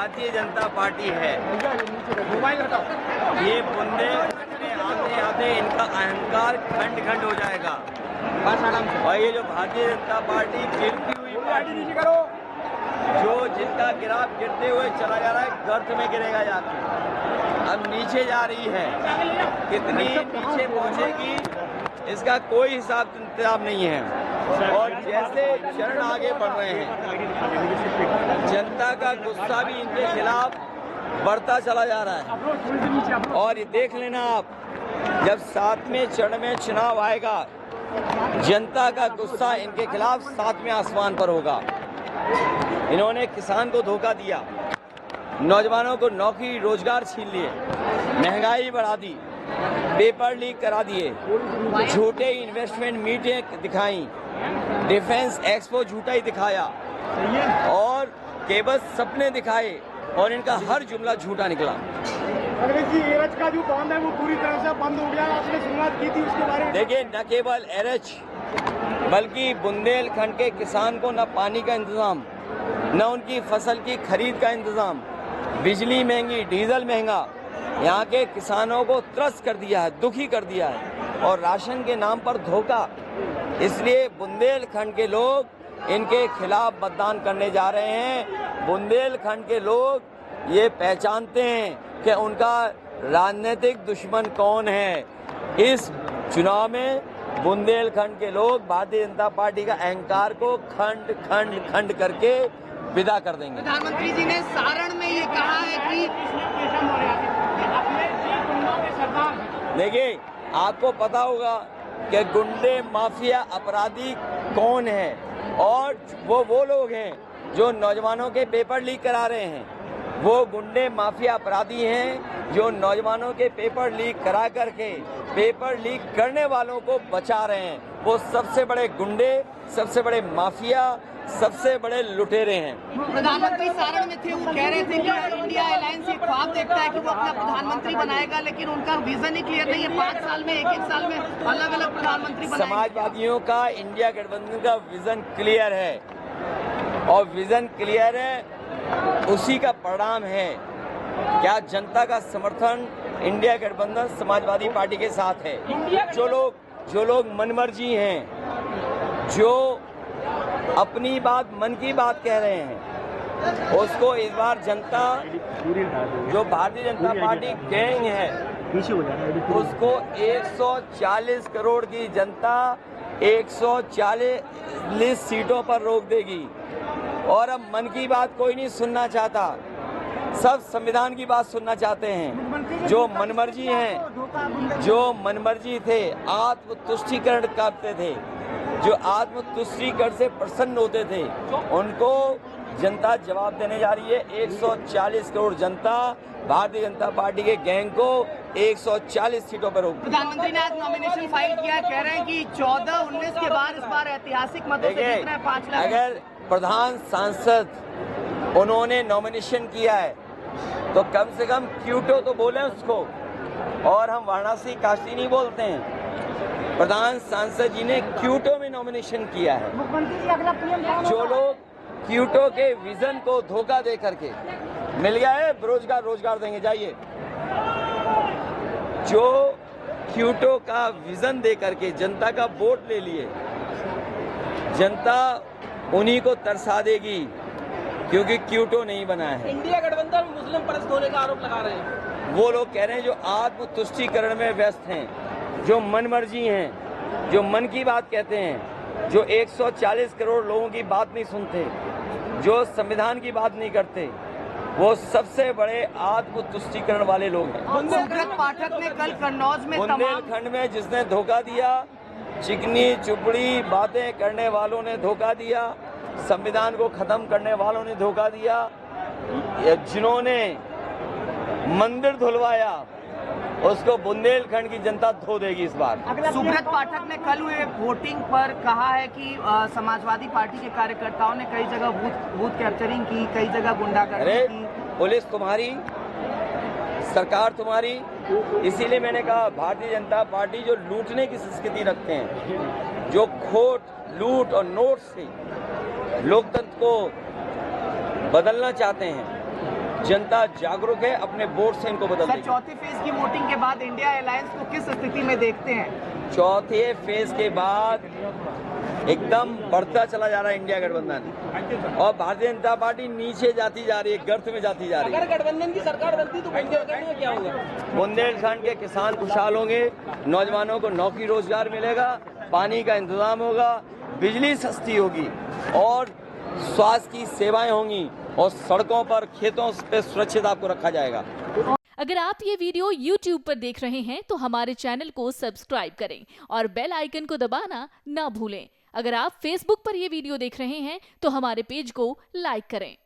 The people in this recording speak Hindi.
भारतीय जनता पार्टी है, ये बुंदेलखंड में आते आते इनका अहंकार खंड खंड हो जाएगा। और ये जो भारतीय जनता पार्टी गिरती हुई पार्टी जो जिनका गिराफ गिरते हुए चला जा रहा है, गर्त में गिरेगा जाके, अब नीचे जा रही है। कितनी नीचे पहुंचेगी इसका कोई हिसाब किताब नहीं है। और जैसे चरण आगे बढ़ रहे हैं, जनता का गुस्सा भी इनके खिलाफ बढ़ता चला जा रहा है। और ये देख लेना आप, जब 7वें चरण में चुनाव आएगा, जनता का गुस्सा इनके खिलाफ 7वें आसमान पर होगा। इन्होंने किसान को धोखा दिया, नौजवानों को नौकरी रोजगार छीन लिए, महंगाई बढ़ा दी, पेपर लीक करा दिए, झूठे इन्वेस्टमेंट मीटिंग दिखाई, डिफेंस एक्सपो झूठा ही दिखाया और केवल सपने दिखाए और इनका हर जुमला झूठा निकला। जी, एरच का जो बांध है वो पूरी तरह से बंद हो गया, आपने शुरुआत की थी उसके बारे में। देखिए, न केवल एरच बल्कि बुंदेलखंड के किसान को न पानी का इंतजाम, न उनकी फसल की खरीद का इंतजाम, बिजली महंगी, डीजल महंगा, यहाँ के किसानों को त्रस्त कर दिया है, दुखी कर दिया है और राशन के नाम पर धोखा। इसलिए बुंदेलखंड के लोग इनके खिलाफ मतदान करने जा रहे हैं। बुंदेलखंड के लोग ये पहचानते हैं कि उनका राजनीतिक दुश्मन कौन है। इस चुनाव में बुंदेलखंड के लोग भारतीय जनता पार्टी का अहंकार को खंड खंड खंड करके विदा कर देंगे। प्रधानमंत्री जी ने सारण में ये कहा है कि देखिए, आपको पता होगा कि गुंडे माफिया अपराधी कौन है, और वो लोग हैं जो नौजवानों के पेपर लीक करा रहे हैं। वो गुंडे माफिया अपराधी हैं जो नौजवानों के पेपर लीक करा करके पेपर लीक करने वालों को बचा रहे हैं। वो सबसे बड़े गुंडे, सबसे बड़े माफिया, सबसे बड़े लुटेरे हैं। प्रधानमंत्री सारण में थे, वो कह रहे थे कि इंडिया अलायंस ये ख्वाब देखता है कि वो अपना प्रधानमंत्री बनाएगा, लेकिन उनका विजन ही क्लियर नहीं है। 5 साल में, एक साल में अलग अलग प्रधानमंत्री बनाएंगे। समाजवादियों का इंडिया गठबंधन का विजन क्लियर है और विजन क्लियर है, उसी का परिणाम है। क्या जनता का समर्थन इंडिया गठबंधन समाजवादी पार्टी के साथ है। जो लोग मनमर्जी हैं, जो अपनी बात, मन की बात कह रहे हैं, उसको इस बार जनता, जो भारतीय जनता पार्टी गैंग है, उसको 140 करोड़ की जनता 140 सीटों पर रोक देगी। और अब मन की बात कोई नहीं सुनना चाहता, सब संविधान की बात सुनना चाहते हैं। जो मनमर्जी हैं, जो मनमर्जी थे, आत्मतुष्टिकरण करते थे, जो आत्मतुष्टिकरण से प्रसन्न होते थे, उनको जनता जवाब देने जा रही है। 140 करोड़ जनता भारतीय जनता पार्टी के गैंग को 140 सीटों पर रोक। प्रधानमंत्री ने आज नॉमिनेशन फाइल किया, कह रहे हैं कि 14-19 के बाद इस बार ऐतिहासिक मतों से जीत रहे हैं 5 लाख। अगर प्रधान सांसद उन्होंने नॉमिनेशन किया है तो कम से कम क्यूटो तो बोले उसको, और हम वाराणसी काशी नहीं बोलते हैं। प्रधान सांसद जी ने क्यूटो में नॉमिनेशन किया है। जो लोग क्यूटो के विजन को धोखा दे करके, मिल गया है रोजगार देंगे, जाइए। जो क्यूटो का विजन दे करके जनता का वोट ले लिए, जनता उन्हीं को तरसा देगी, क्योंकि क्यूटो नहीं बना है। इंडिया गठबंधन मुस्लिम परस्त होने का आरोप लगा रहे हैं। वो लोग कह रहे हैं जो आत्मतुष्टिकरण में व्यस्त हैं, जो मनमर्जी हैं, जो मन की बात कहते हैं, जो 140 करोड़ लोगों की बात नहीं सुनते, जो संविधान की बात नहीं करते, वो सबसे बड़े आत्मतुष्टिकरण वाले लोग हैं। सुब्रत पाठक ने कल कन्नौज में बुंदेलखंड में जिसने धोखा दिया, चिकनी चुपड़ी बातें करने वालों ने धोखा दिया, संविधान को खत्म करने वालों ने धोखा दिया, जिन्होंने मंदिर धुलवाया, उसको बुंदेलखंड की जनता धो देगी इस बार। सुब्रत पाठक ने कल हुए वोटिंग पर कहा है कि समाजवादी पार्टी के कार्यकर्ताओं ने कई जगह बूथ कैप्चरिंग की, कई जगह गुंडागर्दी की। पुलिस तुम्हारी, सरकार तुम्हारी, इसीलिए मैंने कहा भारतीय जनता पार्टी जो लूटने की संस्कृति रखते हैं, जो खोट, लूट और नोट से लोकतंत्र को बदलना चाहते हैं, जनता जागरूक है, अपने वोट से इनको बदल सर, देगी। चौथी फेज की वोटिंग के बाद इंडिया अलायंस को किस स्थिति में देखते हैं? चौथे फेज के बाद एकदम बढ़ता चला जा रहा है इंडिया गठबंधन, और भारतीय जनता पार्टी नीचे जाती जा रही है, गर्त में जाती जा रही है। अगर गठबंधन की सरकार बनती तो बुंदेलखंड में क्या होगा? बुंदेलखंड के किसान खुशहाल होंगे, नौजवानों को नौकरी रोजगार मिलेगा, पानी का इंतजाम होगा, बिजली सस्ती होगी और स्वास्थ्य की सेवाएं होंगी और सड़कों पर, खेतों पे सुरक्षित आपको रखा जाएगा। अगर आप ये वीडियो YouTube पर देख रहे हैं तो हमारे चैनल को सब्सक्राइब करें और बेल आइकन को दबाना ना भूलें। अगर आप Facebook पर ये वीडियो देख रहे हैं तो हमारे पेज को लाइक करें।